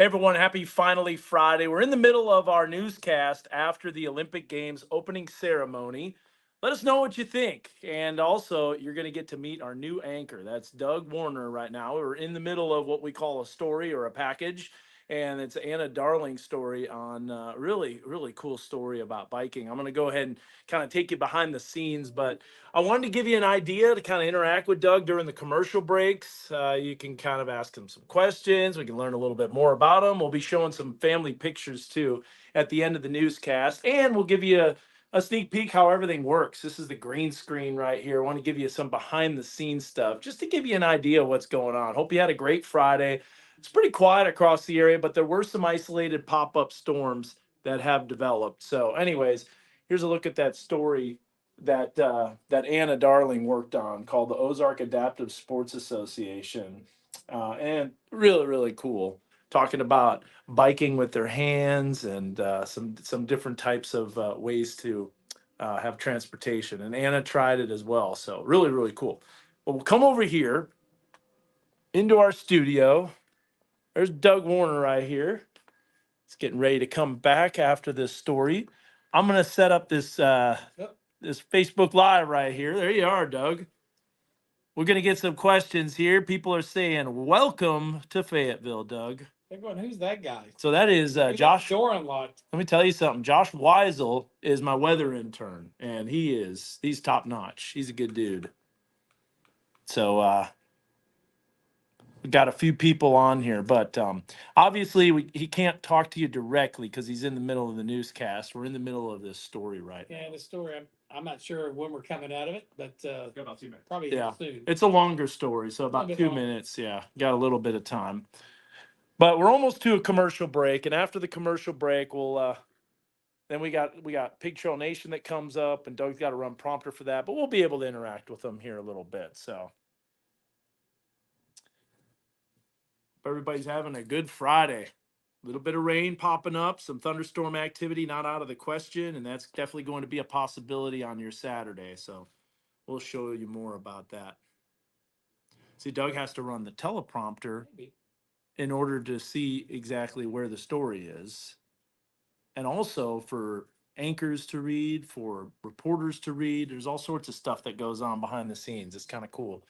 Hey everyone, happy finally Friday. We're in the middle of our newscast after the Olympic Games opening ceremony. Let us know what you think. And also, you're going to get to meet our new anchor. That's Doug Warner right now. We're in the middle of what we call a story or a package. And it's Anna Darling's story on really cool story about biking. I'm going to go ahead and kind of take you behind the scenes, but I wanted to give you an idea to kind of interact with Doug during the commercial breaks. You can kind of ask him some questions. We can learn a little bit more about him. We'll be showing some family pictures too at the end of the newscast, and we'll give you a sneak peek how everything works. This is the green screen right here. I want to give you some behind the scenes stuff just to give you an idea of what's going on. Hope you had a great Friday. It's pretty quiet across the area, but there were some isolated pop-up storms that have developed. So anyways, here's a look at that story that Anna Darling worked on called the Ozark Adaptive Sports Association. And really cool. Talking about biking with their hands and some different types of ways to have transportation. And Anna tried it as well. So really cool. Well, we'll come over here into our studio. There's Doug Warner right here. It's getting ready to come back after this story. I'm going to set up this this Facebook Live right here. There you are, Doug. We're going to get some questions here. People are saying, welcome to Fayetteville, Doug. Everyone, who's that guy? So that is Josh. Door unlocked. Let me tell you something. Josh Weisel is my weather intern, and he's top notch. He's a good dude. So we got a few people on here, but obviously he can't talk to you directly because he's in the middle of the newscast. We're in the middle of this story right now. Yeah, the story, I'm not sure when we're coming out of it, but about 2 minutes. probably soon. It's a longer story, so about 2 longer. minutes. Yeah, got a little bit of time. But we're almost to a commercial break, and after the commercial break, we'll then we got Pig Trail Nation that comes up, and Doug's got to run prompter for that, but we'll be able to interact with them here a little bit. So everybody's having a good Friday. A little bit of rain popping up, some thunderstorm activity not out of the question, and that's definitely going to be a possibility on your Saturday. So we'll show you more about that. See, Doug has to run the teleprompter in order to see exactly where the story is. And also for anchors to read, for reporters to read. There's all sorts of stuff that goes on behind the scenes. It's kind of cool.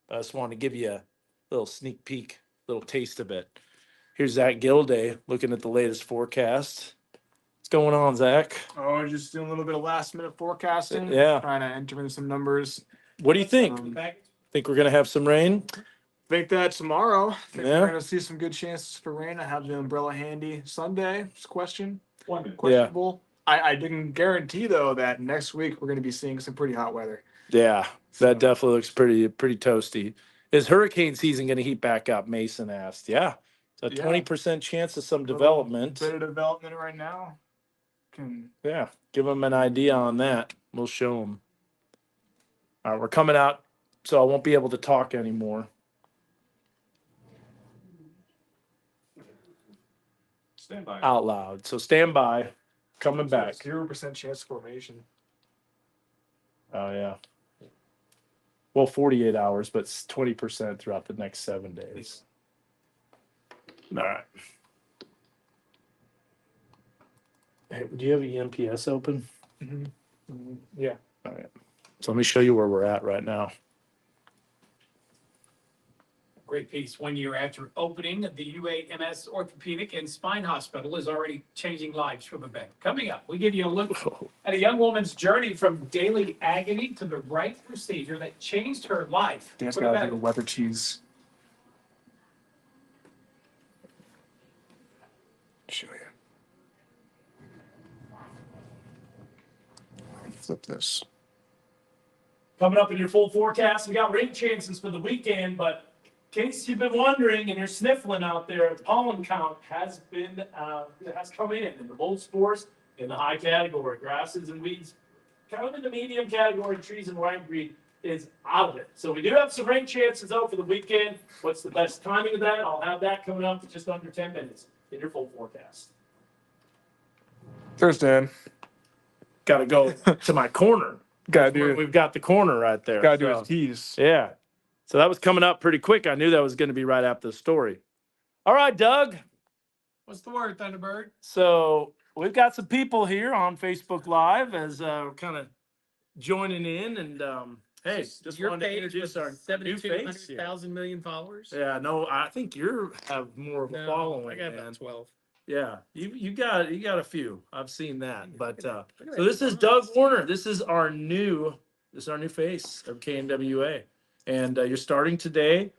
I just wanted to give you a little sneak peek, little taste of it. Here's Zach Gilday looking at the latest forecast. What's going on, Zach? Oh, just doing a little bit of last minute forecasting. Yeah. Trying to enter in some numbers. What do you think? Think we're going to have some rain? Think that tomorrow. Think Yeah. we're going to see some good chances for rain. I have the umbrella handy. Sunday, just questionable. I didn't guarantee, though, that next week we're going to be seeing some pretty hot weather. Yeah, that definitely looks pretty toasty. Is hurricane season going to heat back up? Mason asked. Yeah. So 20% chance of some development. A bit of development right now. Yeah, give them an idea on that. We'll show them. All right, we're coming out, so I won't be able to talk anymore. Stand by. Out loud. So stand by. Coming back. 0% chance of formation. Oh, yeah. Well, 48 hours, but 20% throughout the next 7 days. All right. Hey, do you have EMPS open? Yeah. All right. So let me show you where we're at right now. Great piece. 1 year after opening, the UAMS Orthopedic and Spine Hospital is already changing lives from event. Coming up, we give you a look at a young woman's journey from daily agony to the right procedure that changed her life. Dan's got to do the weather cheese. Show you. Flip this. Coming up in your full forecast, we got rain chances for the weekend, but in case you've been wondering and you're sniffling out there, the pollen count has come in the bold spores in the high category. Grasses and weeds kind of in the medium category. Trees and ragweed is out of it. So we do have some rain chances out for the weekend. What's the best timing of that? I'll have that coming up in just under 10 minutes in your full forecast. Cheers, Dan. Got to go to my corner. We've got the corner right there. Gotta do his tease. Yeah. So that was coming up pretty quick. I knew that was going to be right after the story. All right, Doug. What's the word, Thunderbird? So we've got some people here on Facebook Live as we're kind of joining in, and hey, just Your wanted to page introduce with our new face here. 7,200,000 million followers. Yeah, no, I think you have more of a No, following, I got man. about 12. Yeah, you got a few. I've seen that. But Look at so that this is size. Doug Warner. This is our new face of KNWA, and you're starting today.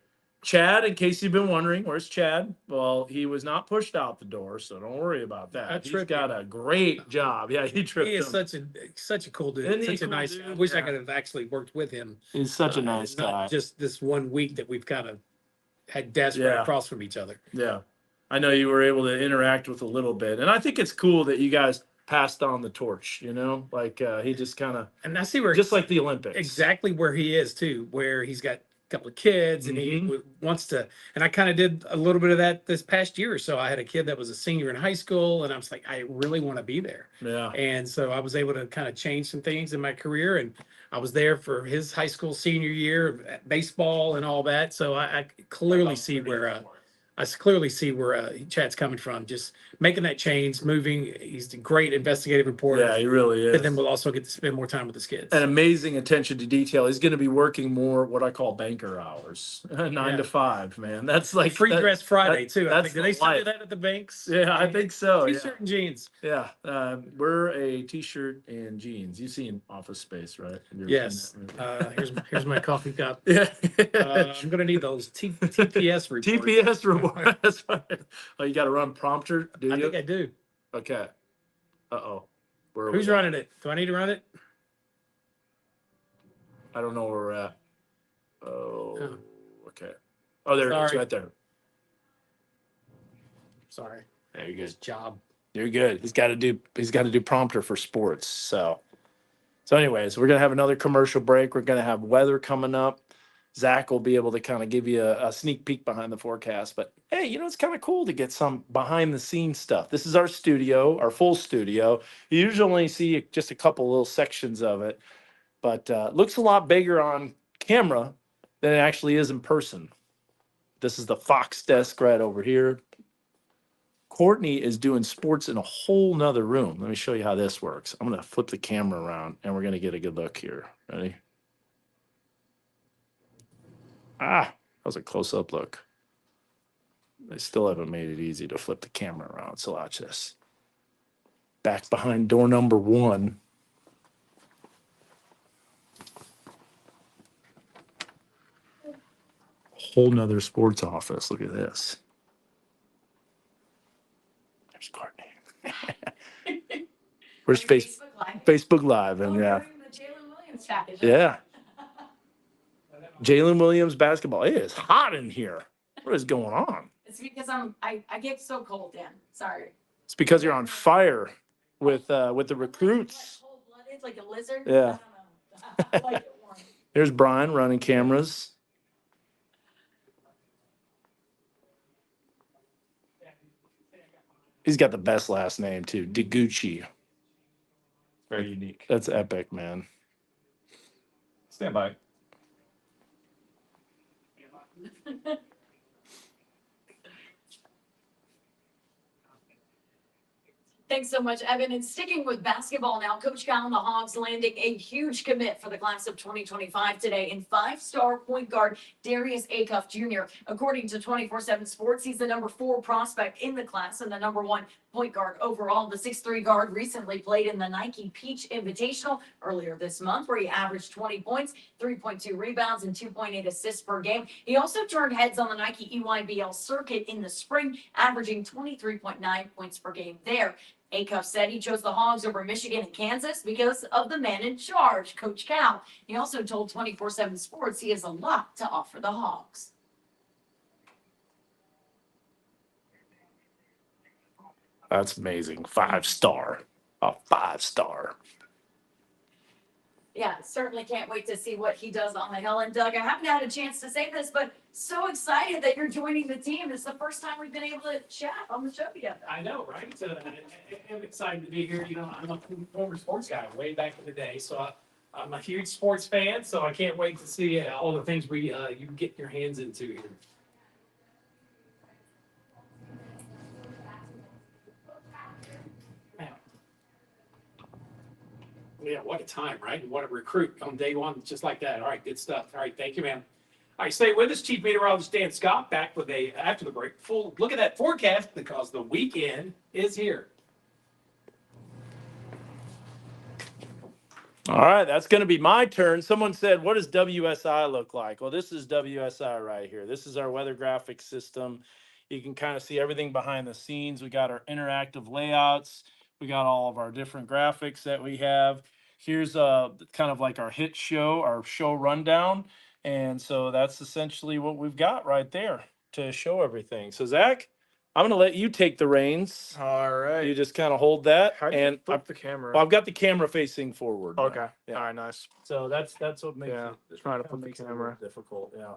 Chad, in case you've been wondering, where's Chad? Well, he was not pushed out the door, so don't worry about that. I He's tripped got him. a great job. Yeah, he tripped He is him. such a cool dude. Isn't he Such a cool nice. dude? I wish I Yeah. could have actually worked with him. He's such a nice not guy. just this 1 week that we've kind of had desks right Yeah. across from each other. Yeah. I know you were able to interact with a little bit. And I think it's cool that you guys passed on the torch, like he just kind of, And I see where just like the Olympics. exactly where he is too, where he's got a couple of kids and he wants to. And I kind of did a little bit of that this past year or so. I had a kid that was a senior in high school, and I was like, I really want to be there. Yeah. And so I was able to kind of change some things in my career, and I was there for his high school senior year, baseball and all that. So I clearly see where. Chad's coming from, just making that change, moving. He's a great investigative reporter. Yeah, he really is. But then we'll also get to spend more time with his kids. And amazing attention to detail. He's going to be working more what I call banker hours, 9 to 5, man. That's like Free dress Friday too. I That's think. Do they the still do life. that at the banks? Yeah, I think so. T-shirt and jeans. Yeah, we're a t-shirt and jeans. You've seen Office Space, right? Have you ever Yes. seen that movie? Here's my coffee cup. Yeah. I'm gonna need those TPS reports. TPS reward. That's right. Oh, you got to run prompter, do I you? think I do. Okay. Uh-oh. Where are Who's we? running it? Do I need to run it? I don't know where we're at. Oh, Oh. okay. Oh, there it is, Sorry. right there. Sorry. There you go. His job. You're good. He's got to do prompter for sports. So anyways, we're gonna have another commercial break. We're gonna have weather coming up. Zach will be able to kind of give you a sneak peek behind the forecast. But hey, it's kind of cool to get some behind the scenes stuff. This is our studio, our full studio. You usually only see just a couple little sections of it, but looks a lot bigger on camera than it actually is in person. This is the Fox desk right over here. Courtney is doing sports in a whole nother room. Let me show you how this works. I'm going to flip the camera around and we're going to get a good look here. Ready? That was a close-up look. They still haven't made it easy to flip the camera around, so watch this. Back behind door number 1. Whole nother sports office. Look at this. There's Courtney. Where's Facebook Live, and yeah. The Jalen Williams package. Yeah. Jalen Williams basketball. It is hot in here. What is going on? It's because I get so cold, Dan. Sorry. It's because you're on fire with the recruits. Cold-blooded like a lizard. Yeah. I don't know. I like it warm. There's Brian running cameras. He's got the best last name too, DeGucci. Very unique. That's epic, man. Stand by. Thanks so much, Evan. And sticking with basketball now, Coach Cal and the Hogs landing a huge commit for the class of 2025 today in 5-star point guard Darius Acuff Jr. According to 24/7 Sports, he's the number 4 prospect in the class and the number 1 point guard overall. The 6'3" guard recently played in the Nike Peach Invitational earlier this month, where he averaged 20 points, 3.2 rebounds, and 2.8 assists per game. He also turned heads on the Nike EYBL circuit in the spring, averaging 23.9 points per game there. Acuff said he chose the Hogs over Michigan and Kansas because of the man in charge, Coach Cal. He also told 24/7 Sports he has a lot to offer the Hogs. That's amazing. 5-star. A 5-star. Yeah, certainly can't wait to see what he does on the hill. And Doug, I haven't had a chance to say this, but so excited that you're joining the team. It's the first time we've been able to chat on the show together. I know, right? I'm excited to be here. I'm a former sports guy way back in the day, so I'm a huge sports fan. So I can't wait to see all the things you can get your hands into here. Yeah, what a time, right? And what a recruit on day one, just like that. All right, good stuff. All right, thank you, man. All right, stay with us. Chief Meteorologist Dan Scott back with a after the break full look at that forecast because the weekend is here. All right, that's going to be my turn. Someone said, what does WSI look like? Well, this is WSI right here. This is our weather graphics system. You can kind of see everything behind the scenes. We got our interactive layouts. We got all of our different graphics that we have. Here's kind of like our hit show, our show rundown. And so that's essentially what we've got right there to show everything. So, Zach, I'm going to let you take the reins. All right. You just kind of hold that. How do you and flip the camera? Well, I've got the camera facing forward. now. Okay. Yeah. All right. Nice. So that's what makes Yeah, it trying to kinda flip the makes it a camera. little difficult. Yeah.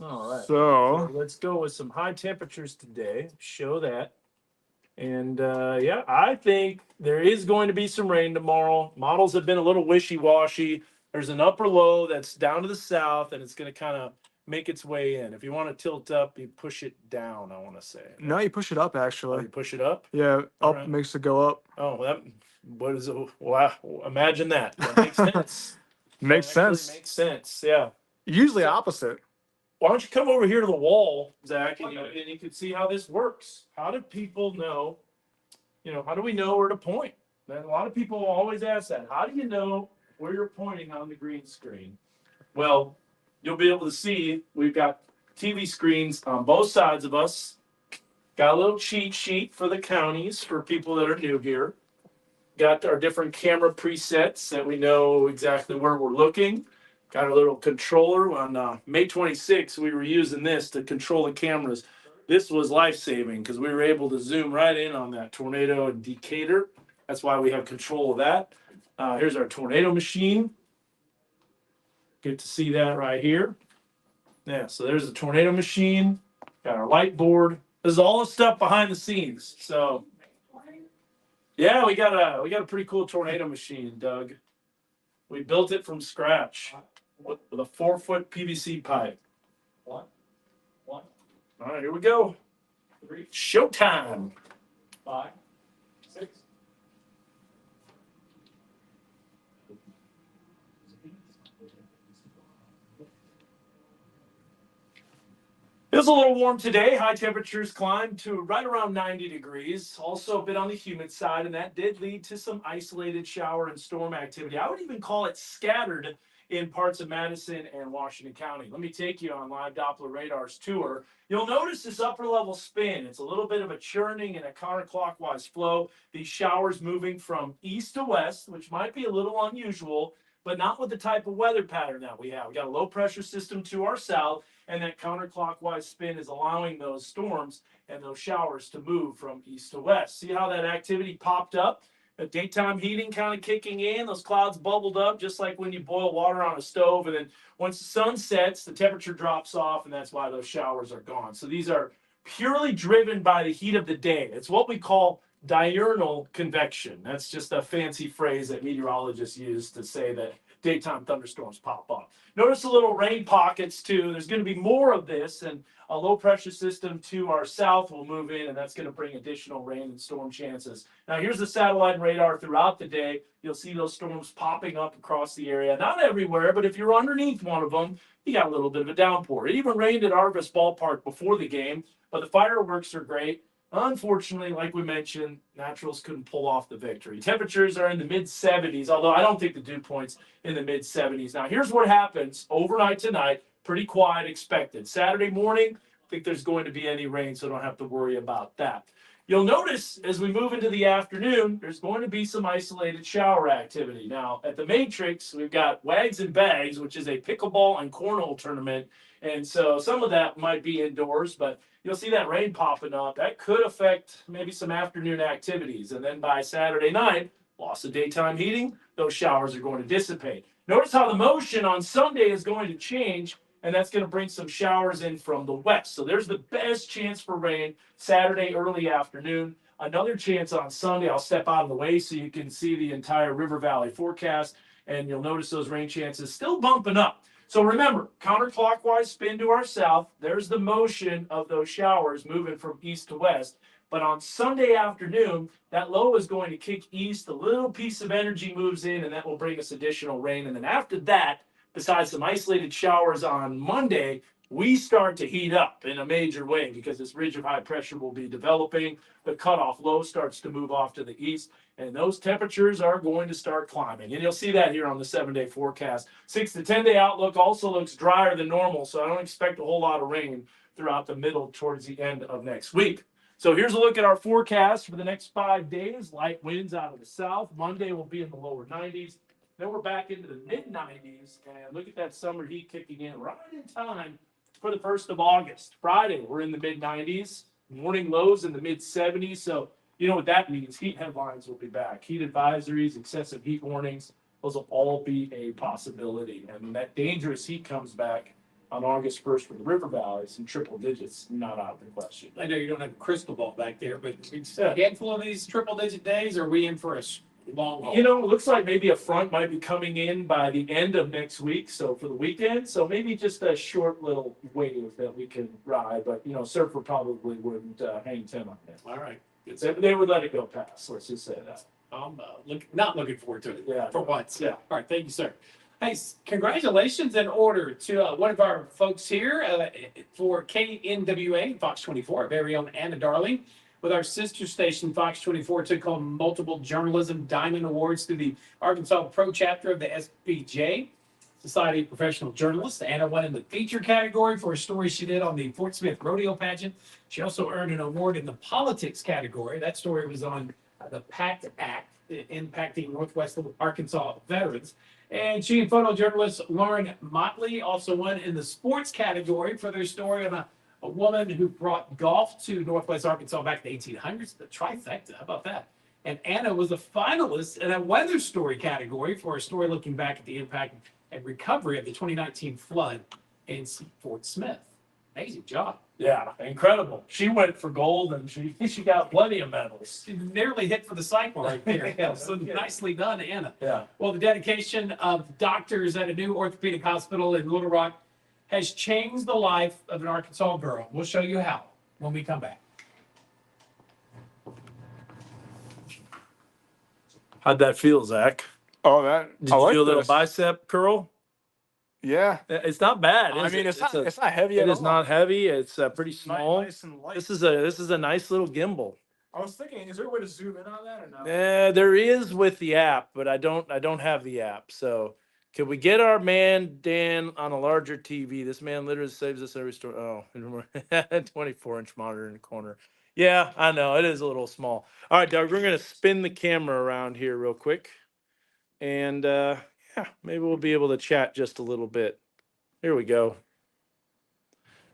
All right. So let's go with some high temperatures today. Show that. And yeah, I think there is going to be some rain tomorrow. Models have been a little wishy-washy. There's an upper low that's down to the south, and it's going to kind of make its way in. If you want to tilt up, you push it down, I want to say. no, you push it up Oh, actually. you push it up? Yeah, All up right. makes it go up. Oh, well, what is it? Wow, imagine that. That makes sense. Makes That actually sense. Makes sense. Yeah. Usually opposite. Why don't you come over here to the wall, Zach, and you can see how this works. How do people know? How do we know where to point? And a lot of people always ask that. How do you know where you're pointing on the green screen? Well, you'll be able to see we've got TV screens on both sides of us. Got a little cheat sheet for the counties for people that are new here. Got our different camera presets that we know exactly where we're looking. Got a little controller. On May 26th, we were using this to control the cameras. This was life-saving because we were able to zoom right in on that tornado in Decatur. That's why we have control of that. Here's our tornado machine. Get to see that right here. Yeah, so there's the tornado machine. Got our light board. This is all the stuff behind the scenes. So, yeah, we got a pretty cool tornado machine, Doug. We built it from scratch with a 4-foot PVC pipe. One. All right, here we go. 3, Showtime. 5, 6. It was a little warm today. High temperatures climbed to right around 90 degrees. Also a bit on the humid side, and that did lead to some isolated shower and storm activity. I would even call it scattered in parts of Madison and Washington County. Let me take you on Live Doppler Radar's tour. You'll notice this upper level spin. It's a little bit of a churning and a counterclockwise flow. These showers moving from east to west, which might be a little unusual, but not with the type of weather pattern that we have. We got a low pressure system to our south, and that counterclockwise spin is allowing those storms and those showers to move from east to west. See how that activity popped up? The daytime heating kind of kicking in, those clouds bubbled up just like when you boil water on a stove. And then once the sun sets, the temperature drops off, and that's why those showers are gone. So these are purely driven by the heat of the day. It's what we call diurnal convection. That's just a fancy phrase that meteorologists use to say that daytime thunderstorms pop up. Notice the little rain pockets too. There's going to be more of this, and a low pressure system to our south will move in, and that's going to bring additional rain and storm chances. Now here's the satellite and radar throughout the day. You'll see those storms popping up across the area. Not everywhere, but if you're underneath one of them, you got a little bit of a downpour. It even rained at Arvis Ballpark before the game, but the fireworks are great. Unfortunately, like we mentioned, Naturals couldn't pull off the victory. Temperatures are in the mid-70s, although I don't think the dew point's in the mid-70s. Now, here's what happens overnight tonight. Pretty quiet expected. Saturday morning, I think there's going to be any rain, so don't have to worry about that. You'll notice as we move into the afternoon, there's going to be some isolated shower activity. Now, at the Matrix, we've got Wags and Bags, which is a pickleball and cornhole tournament. And so some of that might be indoors, but you'll see that rain popping up. That could affect maybe some afternoon activities. And then by Saturday night, loss of daytime heating, those showers are going to dissipate. Notice how the motion on Sunday is going to change, and that's going to bring some showers in from the west. So there's the best chance for rain Saturday early afternoon. Another chance on Sunday. I'll step out of the way so you can see the entire River Valley forecast, and you'll notice those rain chances still bumping up. So remember, counterclockwise spin to our south. There's the motion of those showers moving from east to west. But on Sunday afternoon, that low is going to kick east. A little piece of energy moves in, and that will bring us additional rain. And then after that, besides some isolated showers on Monday, we start to heat up in a major way because this ridge of high pressure will be developing. The cutoff low starts to move off to the east, and those temperatures are going to start climbing. And you'll see that here on the 7-day forecast. 6 to 10 day outlook also looks drier than normal, so I don't expect a whole lot of rain throughout the middle towards the end of next week. So here's a look at our forecast for the next 5 days. Light winds out of the south. Monday will be in the lower 90s. Then we're back into the mid 90s, and look at that summer heat kicking in right in time for the 1st of August. Friday, we're in the mid 90s. Morning lows in the mid 70s. So you know what that means. Heat headlines will be back. Heat advisories, excessive heat warnings, those will all be a possibility. And that dangerous heat comes back on August 1st for the river valleys in triple digits, not out of the question. I know you don't have a crystal ball back there, but it's a handful of these triple-digit days, or are we in for a long haul? You know, it looks like maybe a front might be coming in by the end of next week, so for the weekend. So maybe just a short little wave that we can ride, but, you know, Surfer probably wouldn't hang 10 on that. All right. They would let it go past, let's just say that. I'm not looking forward to it. Yeah. For once. Yeah. All right. Thank you, sir. Hey, congratulations in order to one of our folks here for KNWA, Fox 24, our very own Anna Darling. With our sister station, Fox 24, took home multiple Journalism Diamond Awards through the Arkansas Pro Chapter of the SPJ, Society of Professional Journalists. Anna won in the feature category for a story she did on the Fort Smith Rodeo Pageant. She also earned an award in the politics category. That story was on the PACT Act, impacting Northwest Arkansas veterans. And she and photojournalist Lauren Motley also won in the sports category for their story on a woman who brought golf to Northwest Arkansas back in the 1800s, the trifecta. How about that? And Anna was a finalist in a weather story category for a story looking back at the impact and recovery of the 2019 flood in Fort Smith. Amazing job. Yeah, incredible. She went for gold, and she got plenty of medals. She nearly hit for the cycle right there. Yeah, so nicely done, Anna. Yeah. Well, the dedication of doctors at a new orthopedic hospital in Little Rock has changed the life of an Arkansas girl. We'll show you how when we come back. How'd that feel, Zach? Oh, that Did I you like feel a little this. bicep curl? Yeah. It's not bad. I Is mean, it? it's not heavy It at is all. not heavy. It's pretty It's small. nice and light. This is a nice little gimbal. I was thinking, is there a way to zoom in on that or no? There is with the app, but I don't have the app. So could we get our man Dan on a larger TV? This man literally saves us every story. Oh, 24-inch monitor in the corner. Yeah, I know it is a little small. All right, Doug, we're gonna spin the camera around here real quick, and yeah, maybe we'll be able to chat just a little bit. Here we go.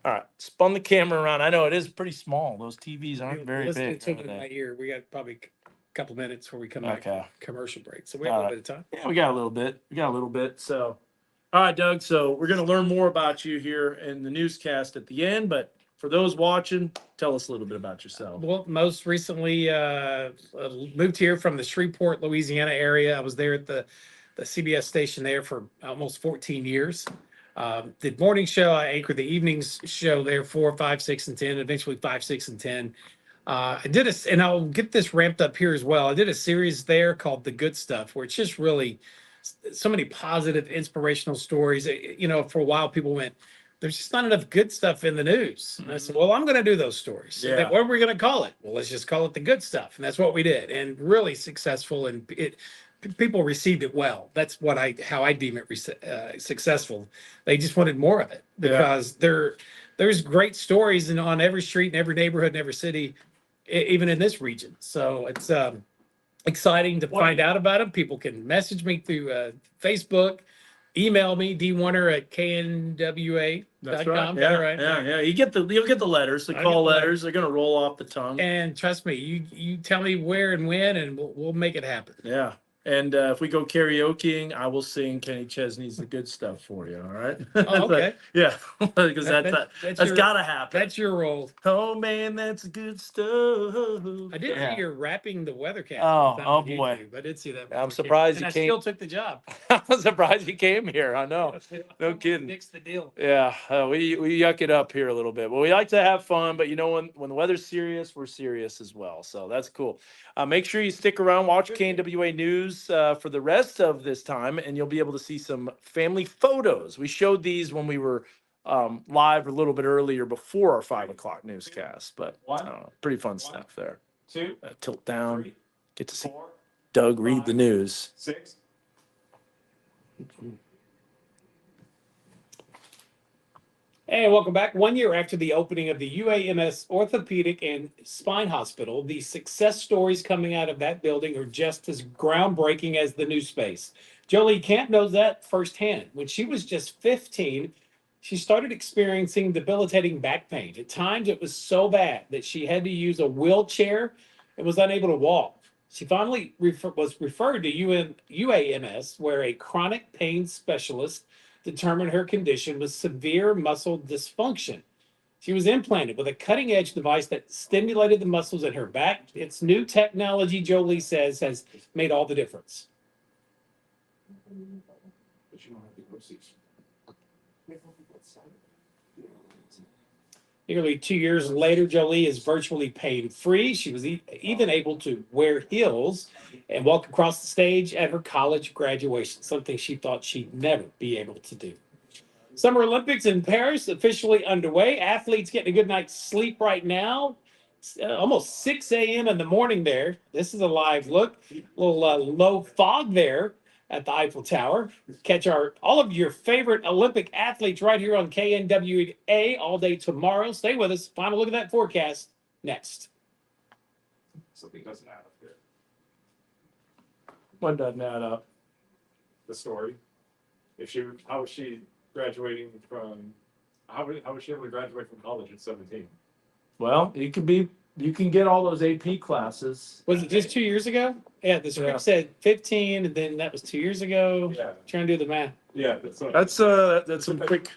All right, spun the camera around. I know it is pretty small. Those TVs aren't very Listen big. to it are in they? my ear. We got probably a couple minutes before we come back Okay. from commercial break. So we have a little bit of time. Yeah, we got a little bit. So, all right, Doug. So we're going to learn more about you here in the newscast at the end. But for those watching, tell us a little bit about yourself. Well, most recently moved here from the Shreveport, Louisiana area. I was there at the CBS station there for almost 14 years. Did morning show. I anchored the evenings show there 4, 5, 6, and 10. Eventually 5, 6, and 10. I did and I'll get this ramped up here as well. I did a series there called The Good Stuff, where it's just really so many positive, inspirational stories. You know, for a while people went, there's just not enough good stuff in the news. And I said, well, I'm going to do those stories. So Yeah. what are we going to call it? Well, let's just call it The Good Stuff. And that's what we did. And really successful. And people received it well. That's how I deem it successful. They just wanted more of it because there's great stories on every street, in every neighborhood, in every city, even in this region. So it's exciting to find out about them. People can message me through Facebook, email me, d1er@knwa.com. That's right. Is that right? Yeah. You'll get the letters, the I call get the letters. They're going to roll off the tongue. And trust me, you tell me where and when, and we'll make it happen. Yeah. And if we go karaokeing, I will sing Kenny Chesney's "The Good Stuff" for you. All right? Oh, okay. Yeah, because That's that's your- gotta happen. That's your role. Oh man, that's good stuff. I did Yeah. see you're rapping the weathercast. Oh, on oh, boy. YouTube. I did see that. I'm before it came- surprised and you I came- still took the job. I'm surprised you came here. I know. No kidding. Fix the deal. Yeah, we yuck it up here a little bit, but we like to have fun. But you know, when the weather's serious, we're serious as well. So that's cool. Make sure you stick around, watch KNWA News for the rest of this time, and you'll be able to see some family photos. We showed these when we were live a little bit earlier before our 5 o'clock newscast, but pretty fun stuff there. 2, Tilt down, 3, get to see 4, Doug read the news. 6. Hey, welcome back. 1 year after the opening of the UAMS Orthopedic and Spine Hospital, the success stories coming out of that building are just as groundbreaking as the new space. Jolie Camp knows that firsthand. When she was just 15, she started experiencing debilitating back pain. At times, it was so bad that she had to use a wheelchair and was unable to walk. She finally was referred to UAMS, where a chronic pain specialist determined her condition was severe muscle dysfunction. She was implanted with a cutting edge device that stimulated the muscles in her back. It's new technology, Jolie says, has made all the difference. Nearly 2 years later, Jolie is virtually pain free. She was even able to wear heels and walk across the stage at her college graduation, something she thought she'd never be able to do. Summer Olympics in Paris officially underway. Athletes getting a good night's sleep right now. It's almost 6 a.m. in the morning there. This is a live look. A little low fog there at the Eiffel Tower. Catch all of your favorite Olympic athletes right here on KNWA all day tomorrow. Stay with us. Final look at that forecast next. Something doesn't add up here. What doesn't add up? The story. How was she graduating from? How was she able to graduate from college at 17? Well, you can get all those AP classes. Was it just 2 years ago? Yeah, the script said 15, and then that was 2 years ago. Yeah. Trying to do the math. Yeah, That's some quick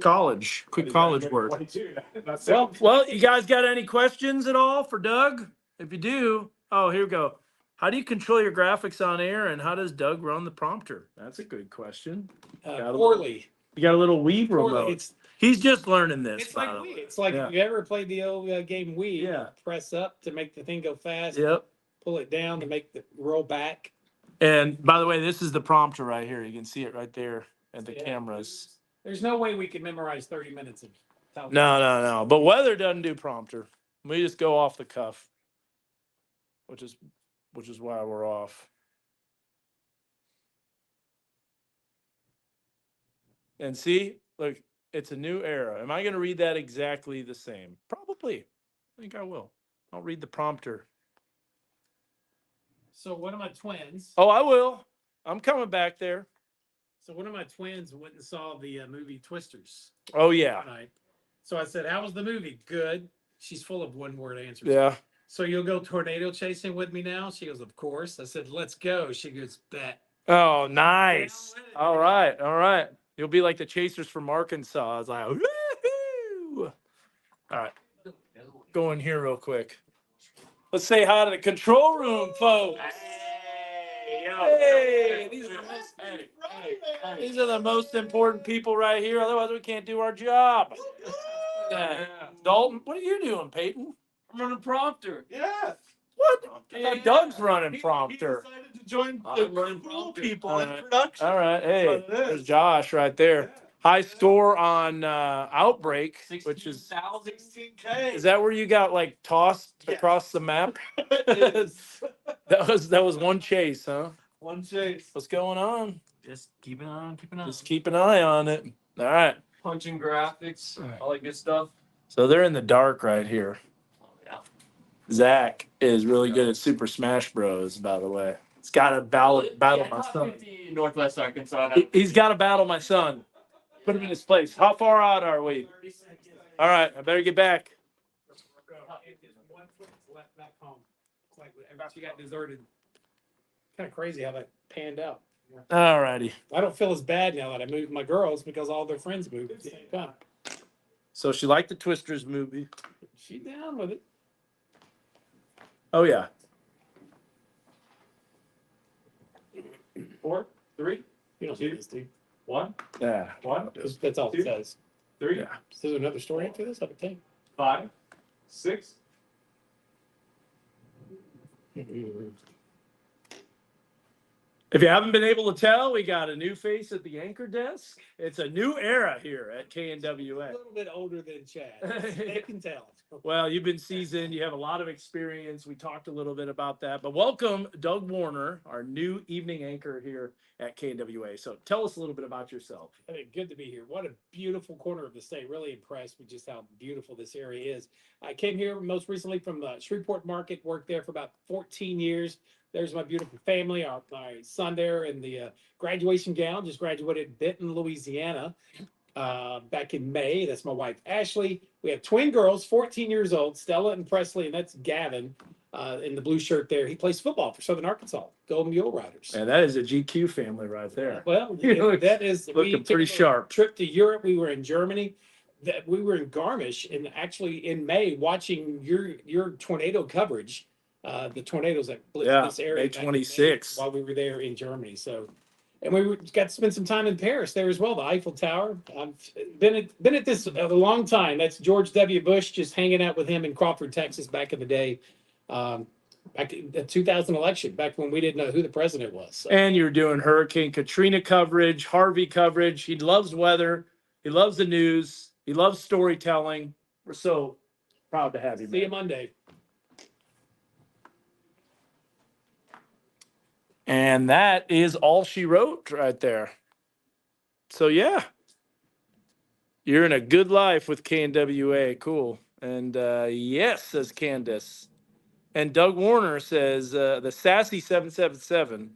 college work. 22. That's Well, you guys got any questions at all for Doug? If you do, here we go. How do you control your graphics on air, and how does Doug run the prompter? That's a good question. Poorly. You got a little Wii remote. It's He's just learning this. It's like by the Wii. way. It's like Yeah. if you ever played the old game Wii. Yeah. Press up to make the thing go fast. Yep. Pull it down to make the roll back. And by the way, this is the prompter right here. You can see it right there at the cameras. There's no way we could memorize 30 minutes of television. No. But weather doesn't do prompter. We just go off the cuff, which is why we're off. And see, look, it's a new era. Am I going to read that exactly the same? Probably. I think I will. I'll read the prompter. So one of my twins. Oh, I will. I'm coming back there. So one of my twins went and saw the movie Twisters. Oh, yeah. Tonight. So I said, "How was the movie?" Good. She's full of one-word answers. Yeah. So you'll go tornado chasing with me now? She goes, "Of course." I said, "Let's go." She goes, "Bet." Oh, nice. All right. You'll be like the chasers from Arkansas. I was like, woo-hoo! All right. Go in here real quick. Let's say hi to the control room, folks. Hey, these are the most important people right here. Otherwise, we can't do our job. Dalton, what are you doing, Peyton? I'm running prompter. Yeah. What? I thought Doug's running prompter. He decided to join I'm the running cool prompter. people in production. All right. Hey, That's what it is. there's Josh right there. High score on Outbreak, which is 16K. is that where you got like tossed across the map? that was one chase, huh? One chase. What's going on? Just keeping on. Just keep an eye on it. All right. Punching graphics, all that good stuff. So they're in the dark right here. Oh, yeah. Zach is really good at Super Smash Bros. By the way, he's got to battle my top son. 50 Northwest Arkansas. He's got to battle my son. Put him in his place. How far out are we? 30 seconds. All right, I better get back. One foot left back home. It's like she got deserted. Kind of crazy how that panned out. All righty. I don't feel as bad now that I moved my girls because all their friends moved at the same time. So she liked the Twisters movie. She down with it. Oh yeah. 4, 3, You don't see this, dude. 1, Yeah. 1, That's all it says. 3, Yeah. Is there another story after this? I would think. 5, 6. If you haven't been able to tell, we got a new face at the anchor desk. It's a new era here at A KNWA. little bit older than Chad. They can tell. Well, you've been seasoned. You have a lot of experience. We talked a little bit about that. But welcome, Doug Warner, our new evening anchor here at KNWA. So tell us a little bit about yourself. I mean, good to be here. What a beautiful corner of the state. Really impressed with just how beautiful this area is. I came here most recently from the Shreveport Market, worked there for about 14 years. There's my beautiful family, my son there in the graduation gown, just graduated in Benton, Louisiana, back in May. That's my wife, Ashley. We have twin girls, 14 years old, Stella and Presley, and that's Gavin in the blue shirt there. He plays football for Southern Arkansas, Golden Mule Riders. And that is a GQ family right there. Well, You look- that is looking took pretty a sharp. Trip to Europe. We were in Germany. That we were in Garmisch, and actually in May watching your tornado coverage. The tornadoes that blitzed Yeah, this area May back in 26. while we were there in Germany. So, and got to spend some time in Paris there as well. The Eiffel Tower. I've been at this a long time. That's George W. Bush, just hanging out with him in Crawford, Texas, back in the day. Back in the 2000 election, back when we didn't know who the president was. So. And you're doing Hurricane Katrina coverage, Harvey coverage. He loves weather. He loves the news. He loves storytelling. We're so proud to have you, See you man. Monday. And that is all she wrote right there. So yeah, you're in a good life with KNWA. Cool. And yes, says Candace. And Doug Warner says the sassy 777,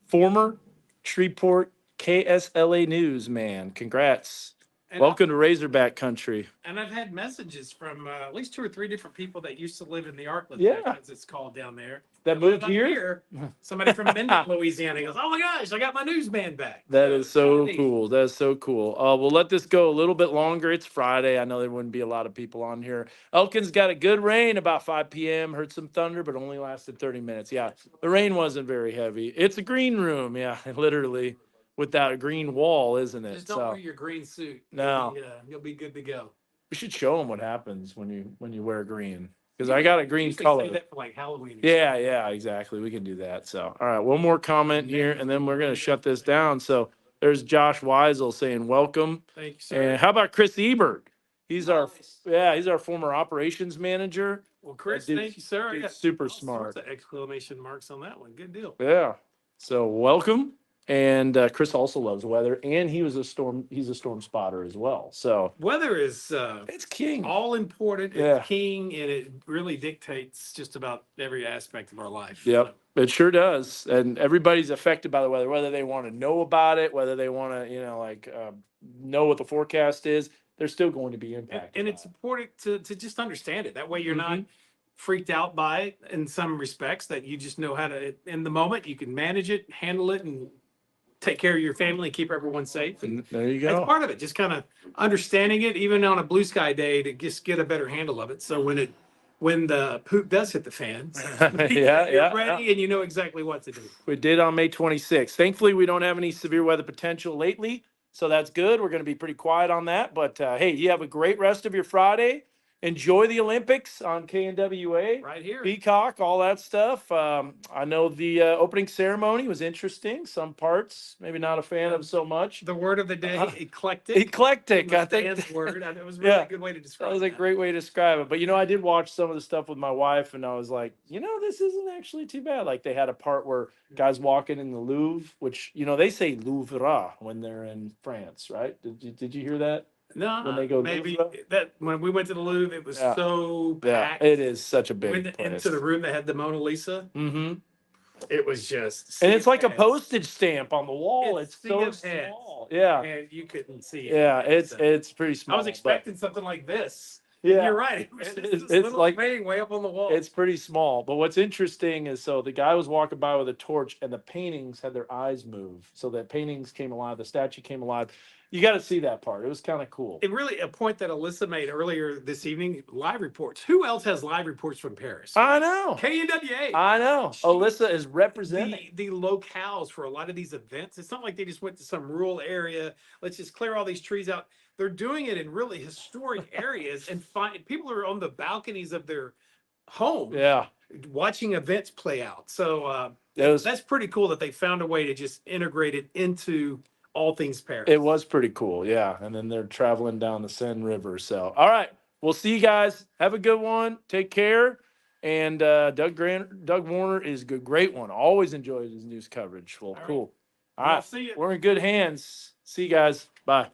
former Shreveport KSLA News man. Congrats. And Welcome to Razorback country. And I've had messages from at least 2 or 3 different people that used to live in the Artland, Yeah. as it's called down there. That live moved up here? Somebody from Minden, Louisiana goes, "Oh my gosh, I got my newsman back." That is so neat. cool. That's so cool. We'll let this go a little bit longer. It's Friday. I know there wouldn't be a lot of people on here. Elkins got a good rain about 5 p.m. Heard some thunder, but only lasted 30 minutes. Yeah, the rain wasn't very heavy. It's a green room. Yeah, literally with that green wall, isn't it? Just don't wear your green suit. No. You'll be good to go. We should show them what happens when you wear green, because I got a green Usually color. Say that for like Halloween. Yeah, exactly. We can do that. So, all right, one more comment here, and then we're gonna shut this down. So, there's Josh Weisel saying welcome, Thank you, sir. and how about Chris Ebert? He's Nice. he's our former operations manager. Well, Chris, Dude's- thank you, sir. I dude's got super all sorts smart. of exclamation marks on that one. Good deal. Yeah. So welcome, and Chris also loves weather, and he's a storm spotter as well. So Weather is it's king. all important. Yeah. It's king, and it really dictates just about every aspect of our life. Yep, it sure does. And everybody's affected by the weather, whether they want to know about it, whether they want to, know what the forecast is. They're still going to be impacted. And by it's important to just understand it. That way you're not Mhm. freaked out by it in some respects, that you just know how to, in the moment, you can manage it, handle it, and take care of your family and keep everyone safe. And And there you that's go. part of it, just kind of understanding it, even on a blue sky day, to just get a better handle of it. So when the poop does hit the fan, Yeah, you're ready and you know exactly what to do. We did on May 26th. Thankfully, we don't have any severe weather potential lately, so that's good. We're going to be pretty quiet on that. But hey, you have a great rest of your Friday. Enjoy the Olympics on KNWA. Right here. Peacock, all that stuff. I know the opening ceremony was interesting. Some parts, maybe not a fan of so much. The word of the day, eclectic. Eclectic, I Was think. Dan's word. It was a really Yeah. good way to describe That was a great way to describe it. But I did watch some of the stuff with my wife, and I was like, this isn't actually too bad. Like they had a part where guys walking in the Louvre, which they say Louvre when they're in France, right? Did you hear that? No, when they go maybe Louvre? that when we went to the Louvre, it was Yeah. so Yeah, packed. it is such a big Went place. into the room that had the Mona Lisa. Mm-hmm. It was just, And it's like a heads. postage stamp on the wall. It's It's so sea of heads. small. Yeah, and you couldn't see it. yeah, So, it's pretty small. I was but- expecting something like this. Yeah. You're right. It's- This it's little like- painting way up on the wall. It's pretty small. But what's interesting is so the guy was walking by with a torch and the paintings had their eyes move. So the paintings came alive, the statue came alive. You got to see that part. It was kind of cool. And really, a point that Alyssa made earlier this evening, live reports. Who else has live reports from Paris? I know. KNWA. I know. Alyssa is representing. The locales for a lot of these events. It's not like they just went to some rural area. Let's just clear all these trees out. They're doing it in really historic areas and people are on the balconies of their home Yeah. watching events play out. So It was that's pretty cool that they found a way to just integrate it into all things Paris. It was pretty cool, yeah. And then they're traveling down the Seine River. So, all right, we'll see you guys. Have a good one. Take care. And Doug Warner is a great one. Always enjoys his news coverage. Well, All right. cool. All Well, right, see you. we're in good hands. See you guys. Bye.